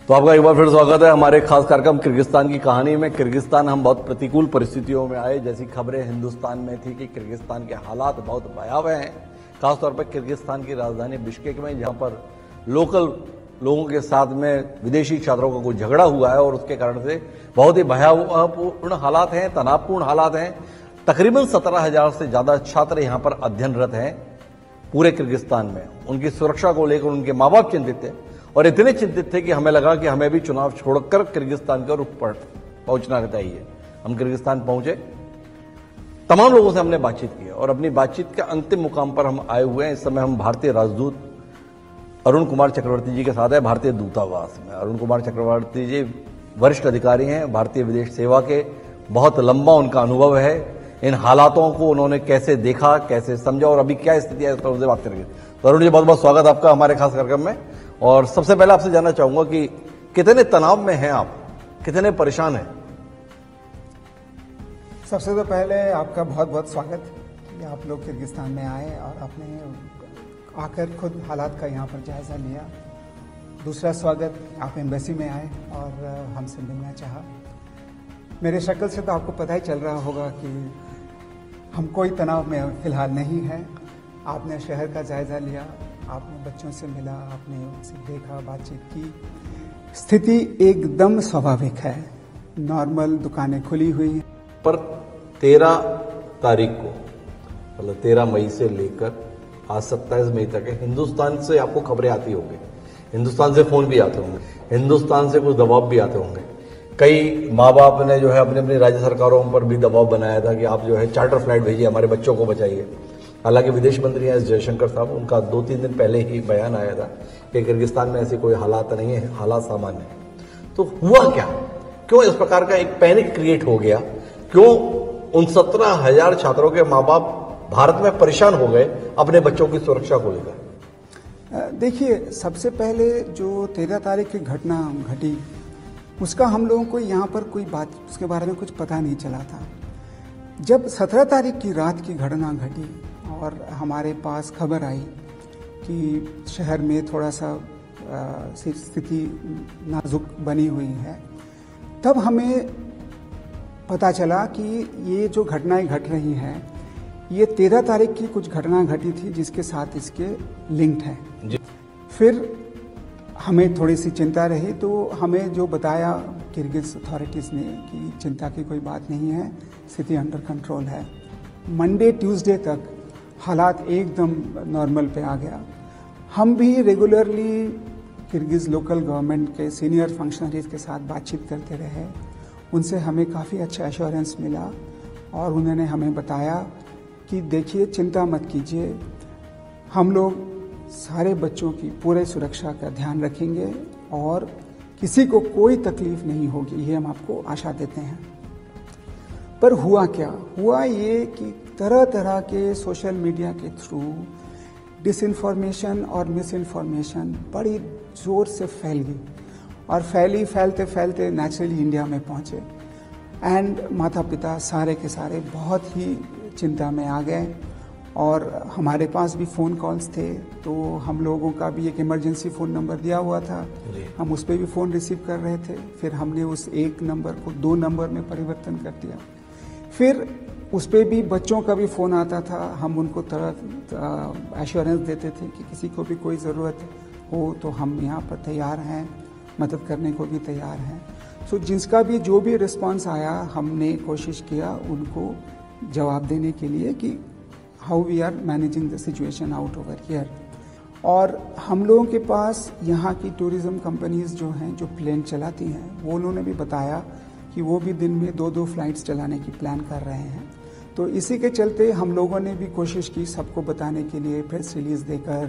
तो आपका एक बार फिर स्वागत है हमारे खास कार्यक्रम किर्गिस्तान की कहानी में। किर्गिस्तान हम बहुत प्रतिकूल परिस्थितियों में आए, जैसी खबरें हिंदुस्तान में थी कि किर्गिस्तान के हालात बहुत भयावह हैं। खासतौर पर किर्गिस्तान की राजधानी बिश्केक में, जहां पर लोकल लोगों के साथ में विदेशी छात्रों का कोई झगड़ा हुआ है और उसके कारण से बहुत ही भयावहपूर्ण हालात हैं, तनावपूर्ण हालात हैं। तकरीबन 17,000 से ज्यादा छात्र यहाँ पर अध्ययनरत हैं पूरे किर्गिस्तान में। उनकी सुरक्षा को लेकर उनके माँ बाप चिंतित थे और इतने चिंतित थे कि हमें लगा कि हमें भी चुनाव छोड़कर किर्गिस्तान के रुख पर पहुंचना चाहिए। हम किर्गिस्तान पहुंचे, तमाम लोगों से हमने बातचीत की और अपनी बातचीत के अंतिम मुकाम पर हम आए हुए हैं। इस समय हम भारतीय राजदूत अरुण कुमार चक्रवर्ती जी के साथ है, भारतीय दूतावास में। अरुण कुमार चक्रवर्ती जी वरिष्ठ अधिकारी हैं भारतीय विदेश सेवा के, बहुत लंबा उनका अनुभव है। इन हालातों को उन्होंने कैसे देखा, कैसे समझा और अभी क्या स्थिति है, इस पर उनसे बात करेंगे। तो अरुण जी, बहुत बहुत स्वागत आपका हमारे खास कार्यक्रम में। और सबसे पहले आपसे जानना चाहूंगा कि कितने तनाव में हैं आप, कितने परेशान हैं? सबसे तो पहले आपका बहुत बहुत स्वागत कि आप लोग किर्गिस्तान में आए और आपने आकर खुद हालात का यहाँ पर जायज़ा लिया। दूसरा स्वागत, आप एम्बेसी में आए और हमसे मिलना चाहा। मेरे शक्ल से तो आपको पता ही चल रहा होगा कि हम कोई तनाव में फ़िलहाल नहीं हैं। आपने शहर का जायज़ा लिया, आपने बच्चों से मिला, आपने उनसे देखा, बातचीत की। स्थिति एकदम स्वाभाविक है, नॉर्मल, दुकानें खुली हुई हैं। पर 13 तारीख को, मतलब 13 मई से लेकर आज 27 मई तक है, हिंदुस्तान से आपको खबरें आती होंगी, हिंदुस्तान से फोन भी आते होंगे, हिंदुस्तान से कुछ दबाव भी आते होंगे। कई माँ बाप ने जो है अपने अपनी राज्य सरकारों पर भी दबाव बनाया था कि आप जो है चार्टर फ्लाइट भेजिए, हमारे बच्चों को बचाइए। हालांकि विदेश मंत्री एस जयशंकर साहब, उनका 2-3 दिन पहले ही बयान आया था कि किर्गिस्तान में ऐसे कोई हालात नहीं है, हालात सामान्य है। तो हुआ क्या, क्यों इस प्रकार का एक पैनिक क्रिएट हो गया? क्यों उन 17,000 छात्रों के माँ बाप भारत में परेशान हो गए अपने बच्चों की सुरक्षा को लेकर? देखिए, सबसे पहले जो 13 तारीख की घटना घटी, उसका हम लोगों को यहाँ पर कोई बात, उसके बारे में कुछ पता नहीं चला था। जब 17 तारीख की रात की घटना घटी और हमारे पास खबर आई कि शहर में थोड़ा सा स्थिति नाजुक बनी हुई है, तब हमें पता चला कि ये जो घटनाएं घट रही हैं, ये 13 तारीख की कुछ घटना घटी थी जिसके साथ इसके लिंक्ड है। फिर हमें थोड़ी सी चिंता रही, तो हमें जो बताया किर्गिज अथॉरिटीज़ ने कि चिंता की कोई बात नहीं है, स्थिति अंडर कंट्रोल है। मंडे ट्यूसडे तक हालात एकदम नॉर्मल पे आ गया। हम भी रेगुलरली किर्गिज लोकल गवर्नमेंट के सीनियर फंक्शनरीज के साथ बातचीत करते रहे। उनसे हमें काफ़ी अच्छा एश्योरेंस मिला और उन्होंने हमें बताया कि देखिए, चिंता मत कीजिए, हम लोग सारे बच्चों की पूरे सुरक्षा का ध्यान रखेंगे और किसी को कोई तकलीफ नहीं होगी, ये हम आपको आशा देते हैं। पर हुआ क्या? हुआ ये कि तरह तरह के सोशल मीडिया के थ्रू डिसइंफॉर्मेशन और मिसइंफॉर्मेशन बड़ी ज़ोर से फैल गई और फैलते फैलते नेचुरली इंडिया में पहुँचे। एंड माता पिता सारे के सारे बहुत ही चिंता में आ गए और हमारे पास भी फ़ोन कॉल्स थे, तो हम लोगों का भी एक इमरजेंसी फ़ोन नंबर दिया हुआ था, हम उस पर भी फ़ोन रिसीव कर रहे थे। फिर हमने उस एक नंबर को 2 नंबर में परिवर्तन कर दिया। फिर उस पर भी बच्चों का भी फ़ोन आता था, हम उनको तरह एश्योरेंस देते थे कि किसी को भी कोई ज़रूरत हो तो हम यहाँ पर तैयार हैं, मदद करने को भी तैयार हैं। सो जिसका भी जो भी रिस्पांस आया, हमने कोशिश किया उनको जवाब देने के लिए कि how we are managing the situation out over here. और हम लोगों के पास यहाँ की टूरिज़्म कंपनीज जो हैं, जो प्लेन चलाती हैं, वो उन्होंने भी बताया कि वो भी दिन में 2-2 फ्लाइट्स चलाने की प्लान कर रहे हैं। तो इसी के चलते हम लोगों ने भी कोशिश की सबको बताने के लिए, प्रेस रिलीज़ देकर,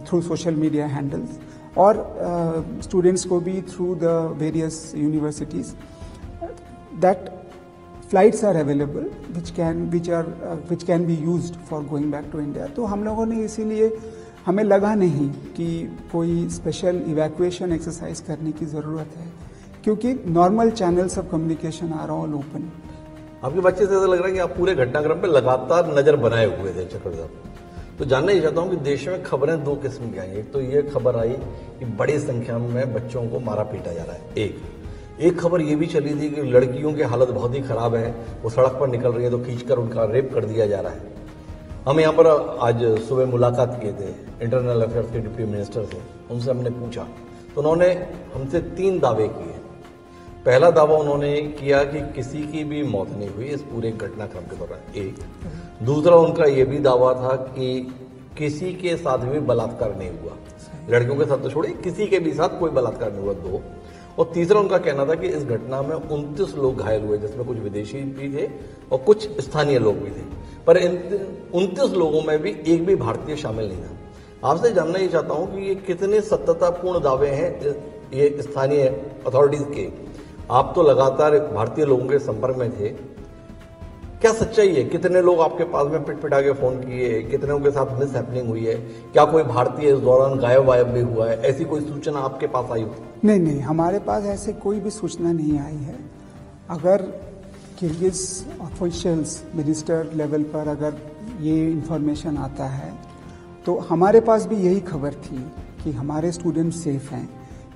थ्रू सोशल मीडिया हैंडल्स और स्टूडेंट्स को भी through the various universities, that flights are available which can be used for going back to India। तो हम लोगों ने इसीलिए, हमें लगा नहीं कि कोई स्पेशल इवैक्यूएशन एक्सरसाइज करने की ज़रूरत है, क्योंकि normal channels of communication are all open. आपके बच्चे से ऐसा लग रहा है कि आप पूरे घटनाक्रम पे लगातार नज़र बनाए हुए थे चक्र साहब। तो जानना ही चाहता हूँ कि देश में खबरें दो किस्म की आई। एक तो ये खबर आई कि बड़ी संख्या में बच्चों को मारा पीटा जा रहा है। एक खबर ये भी चली थी कि लड़कियों की हालत बहुत ही खराब है, वो सड़क पर निकल रही है तो खींचकर उनका रेप कर दिया जा रहा है। हम यहाँ पर आज सुबह मुलाकात किए थे इंटरनल अफेयर्स के डिप्टी मिनिस्टर से, उनसे हमने पूछा तो उन्होंने हमसे 3 दावे किए। पहला दावा उन्होंने किया कि किसी की भी मौत नहीं हुई इस पूरे घटनाक्रम के दौरान। एक दूसरा उनका यह भी दावा था कि किसी के साथ भी बलात्कार नहीं हुआ, लड़कियों के साथ तो छोड़िए, किसी के भी साथ कोई बलात्कार नहीं हुआ। 2 और तीसरा उनका कहना था कि इस घटना में 29 लोग घायल हुए, जिसमें कुछ विदेशी भी थे और कुछ स्थानीय लोग भी थे, पर इन 29 लोगों में भी एक भी भारतीय शामिल नहीं था। आपसे जानना ये चाहता हूं कि ये कितने सत्यतापूर्ण दावे हैं ये स्थानीय अथॉरिटीज के। आप तो लगातार भारतीय लोगों के संपर्क में थे, क्या सच्चाई है? कितने लोग आपके पास में पिट पिटा के फोन किए, कितनों के साथ मिस हैपनिंग हुई है? क्या कोई भारतीय इस दौरान गायब वायब भी हुआ है? ऐसी कोई सूचना आपके पास आई हो? नहीं, हमारे पास ऐसे कोई भी सूचना नहीं आई है। अगर किर्गिज ऑफिशियल्स मिनिस्टर लेवल पर अगर ये इंफॉर्मेशन आता है तो हमारे पास भी यही खबर थी कि हमारे स्टूडेंट सेफ हैं,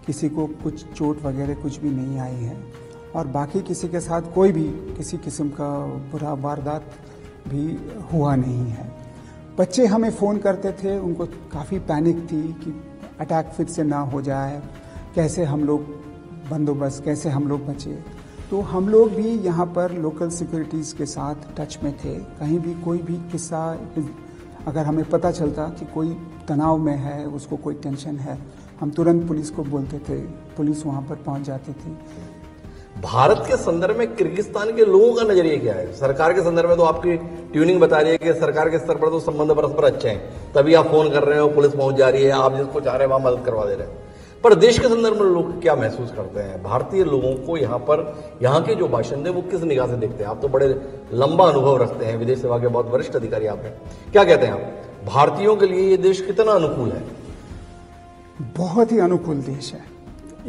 किसी को कुछ चोट वगैरह कुछ भी नहीं आई है और बाकी किसी के साथ कोई भी किसी किस्म का बुरा वारदात भी हुआ नहीं है। बच्चे हमें फ़ोन करते थे, उनको काफ़ी पैनिक थी कि अटैक फिर से ना हो जाए, कैसे हम लोग बंदोबस्त, कैसे हम लोग बचे। तो हम लोग भी यहाँ पर लोकल सिक्योरिटीज़ के साथ टच में थे। कहीं भी कोई भी किस्सा अगर हमें पता चलता कि कोई तनाव में है, उसको कोई टेंशन है, हम तुरंत पुलिस को बोलते थे, पुलिस वहाँ पर पहुँच जाती थी। भारत के संदर्भ में किर्गिस्तान के लोगों का नजरिया क्या है? सरकार के संदर्भ में तो आपकी ट्यूनिंग बता रही है कि सरकार के स्तर पर तो संबंध परस्पर अच्छे हैं, तभी आप फोन कर रहे हो, पुलिस पहुंच जा रही है, आप जिसको चाह रहे हैं वहां मदद करवा दे रहे हैं। पर देश के संदर्भ में लोग क्या महसूस करते हैं? भारतीय लोगों को यहाँ पर, यहाँ के जो बाशिंदे वो किस निगाह से देखते हैं? आप तो बड़े लंबा अनुभव रखते हैं, विदेश सेवा के बहुत वरिष्ठ अधिकारी आप हैं, क्या कहते हैं आप? भारतीयों के लिए ये देश कितना अनुकूल है? बहुत ही अनुकूल देश है।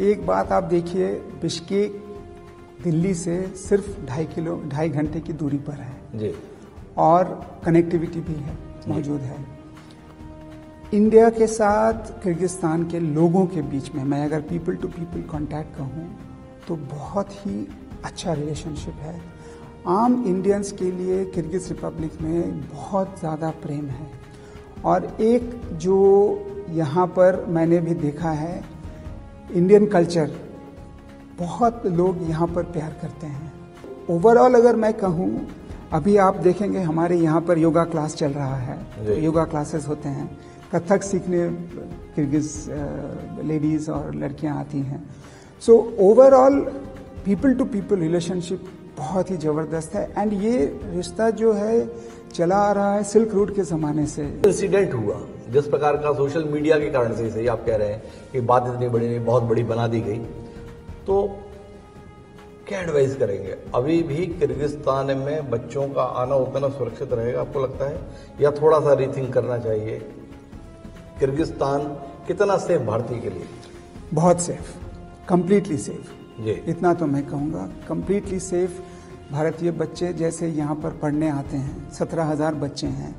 एक बात आप देखिए, बिश्केक दिल्ली से सिर्फ 2.5 घंटे की दूरी पर है जी, और कनेक्टिविटी भी है, मौजूद है। इंडिया के साथ किर्गिस्तान के लोगों के बीच में मैं अगर पीपल टू पीपल कांटेक्ट कहूँ तो बहुत ही अच्छा रिलेशनशिप है। आम इंडियंस के लिए किर्गिज रिपब्लिक में बहुत ज़्यादा प्रेम है और एक जो यहाँ पर मैंने भी देखा है, इंडियन कल्चर बहुत लोग यहाँ पर प्यार करते हैं। ओवरऑल अगर मैं कहूँ, अभी आप देखेंगे हमारे यहाँ पर योगा क्लास चल रहा है, योगा क्लासेस होते हैं, कथक सीखने किर्गिज लेडीज़ और लड़कियाँ आती हैं। So overall people to people relationship बहुत ही ज़बरदस्त है एंड ये रिश्ता जो है चला आ रहा है सिल्क रूट के ज़माने से। इंसिडेंट हुआ जिस प्रकार का सोशल मीडिया के कारण से, सही आप कह रहे हैं कि बात इतनी बड़ी नहीं, बहुत बड़ी बना दी गई, तो क्या एडवाइस करेंगे? अभी भी किर्गिस्तान में बच्चों का आना उतना सुरक्षित रहेगा आपको लगता है, या थोड़ा सा रीथिंक करना चाहिए? किर्गिस्तान कितना सेफ भारतीय के लिए? बहुत सेफ, कंप्लीटली सेफ जी, इतना तो मैं कहूँगा, कंप्लीटली सेफ। भारतीय बच्चे जैसे यहाँ पर पढ़ने आते हैं, 17,000 बच्चे हैं,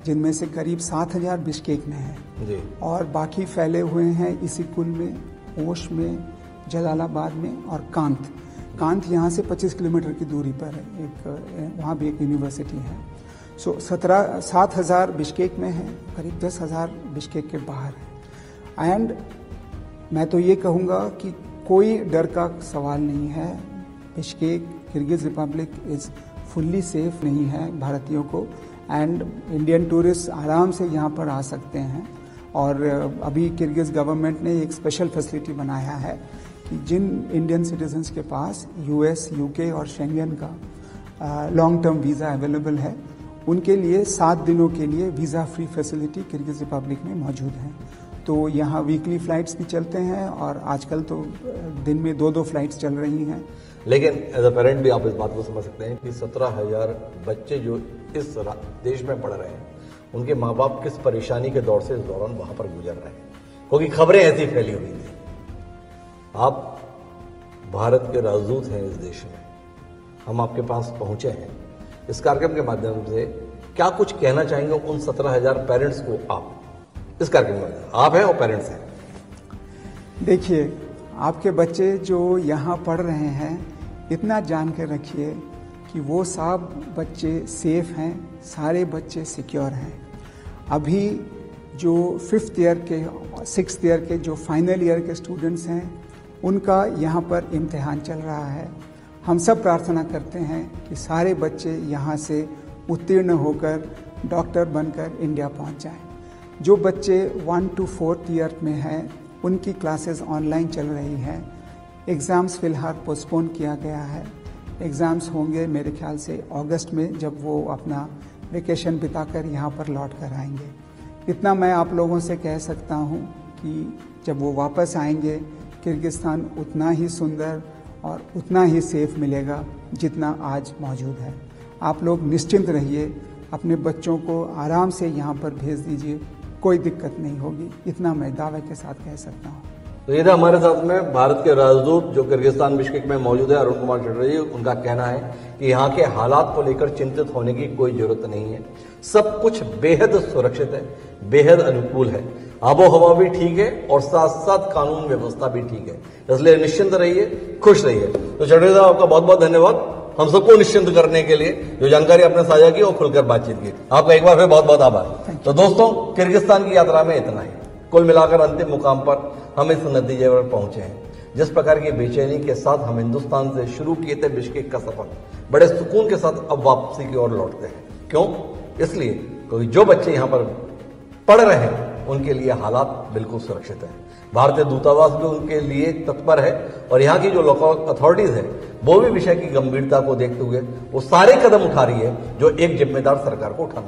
जिनमें से करीब 7,000 बिश्केक में हैं जी, और बाकी फैले हुए हैं इसिकुल में, ओश में, जलालाबाद में और कांत यहाँ से 25 किलोमीटर की दूरी पर है, एक वहाँ भी एक यूनिवर्सिटी है। सो 7,000 बिश्केक में है, करीब 10,000 बिश्केक के बाहर है। एंड मैं तो ये कहूँगा कि कोई डर का सवाल नहीं है। Bishkek Kyrgyz Republic is fully safe नहीं है भारतीयों को, एंड इंडियन टूरिस्ट आराम से यहाँ पर आ सकते हैं। और अभी किर्गिज गवर्नमेंट ने एक स्पेशल फैसिलिटी बनाया है कि जिन इंडियन सिटीजन्स के पास यूएस, यूके और शेंगन का लॉन्ग टर्म वीज़ा अवेलेबल है, उनके लिए 7 दिनों के लिए visa free facility Kyrgyz Republic में मौजूद है। तो यहाँ वीकली फ़्लाइट्स भी चलते हैं और आजकल तो दिन में 2-2 फ़्लाइट्स चल रही हैं। लेकिन एज अ पेरेंट भी आप इस बात को समझ सकते हैं कि 17,000 बच्चे जो इस देश में पढ़ रहे हैं, उनके माँ बाप किस परेशानी के दौर से इस दौरान वहां पर गुजर रहे हैं, क्योंकि खबरें ऐसी फैली हुई थी। आप भारत के राजदूत हैं इस देश में, हम आपके पास पहुंचे हैं इस कार्यक्रम के माध्यम से। क्या कुछ कहना चाहेंगे उन 17,000 पेरेंट्स को आप इस कार्यक्रम में? आप हैं और पेरेंट्स हैं। देखिए, आपके बच्चे जो यहाँ पढ़ रहे हैं, इतना जान कर रखिए कि वो सब बच्चे सेफ हैं, सारे बच्चे सिक्योर हैं। अभी जो 5th ईयर के 6th ईयर के जो फाइनल ईयर के स्टूडेंट्स हैं, उनका यहाँ पर इम्तिहान चल रहा है। हम सब प्रार्थना करते हैं कि सारे बच्चे यहाँ से उत्तीर्ण होकर डॉक्टर बनकर इंडिया पहुँच जाएं। जो बच्चे 1 to 4th ईयर में हैं, उनकी क्लासेस ऑनलाइन चल रही हैं। एग्ज़ाम्स फ़िलहाल पोस्टपोन किया गया है। एग्ज़ाम्स होंगे मेरे ख्याल से अगस्त में, जब वो अपना वेकेशन बिताकर यहाँ पर लौट कर आएंगे। इतना मैं आप लोगों से कह सकता हूँ कि जब वो वापस आएंगे, किर्गिस्तान उतना ही सुंदर और उतना ही सेफ मिलेगा जितना आज मौजूद है। आप लोग निश्चिंत रहिए, अपने बच्चों को आराम से यहाँ पर भेज दीजिए, कोई दिक्कत नहीं होगी। इतना मैं दावे के साथ कह सकता हूँ। तो ये था हमारे साथ में भारत के राजदूत जो किर्गिस्तान बिश्केक में मौजूद है, अरुण कुमार चटर्जी। उनका कहना है कि यहाँ के हालात को लेकर चिंतित होने की कोई जरूरत नहीं है, सब कुछ बेहद सुरक्षित है, बेहद अनुकूल है, आबो हवा भी ठीक है और साथ साथ कानून व्यवस्था भी ठीक है। इसलिए निश्चिंत रहिए, खुश रहिए। तो चटर्जी साहब, आपका बहुत बहुत धन्यवाद हम सबको निश्चिंत करने के लिए, जो जानकारी आपने साझा की और खुलकर बातचीत की। आपका एक बार फिर बहुत बहुत आभार। तो दोस्तों, किर्गिस्तान की यात्रा में इतना ही। कुल मिलाकर अंतिम मुकाम पर हम इस नतीजे पर पहुंचे हैं। जिस प्रकार की बेचैनी के साथ हम हिंदुस्तान से शुरू किए थे बिश्केक का सफर, बड़े सुकून के साथ अब वापसी की ओर लौटते हैं। क्यों? इसलिए क्योंकि जो बच्चे यहाँ पर पढ़ रहे हैं उनके लिए हालात बिल्कुल सुरक्षित है। भारतीय दूतावास भी उनके लिए तत्पर है और यहाँ की जो लोकल अथॉरिटीज है वो भी विषय की गंभीरता को देखते हुए वो सारे कदम उठा रही है जो एक जिम्मेदार सरकार को उठाना चाहिए।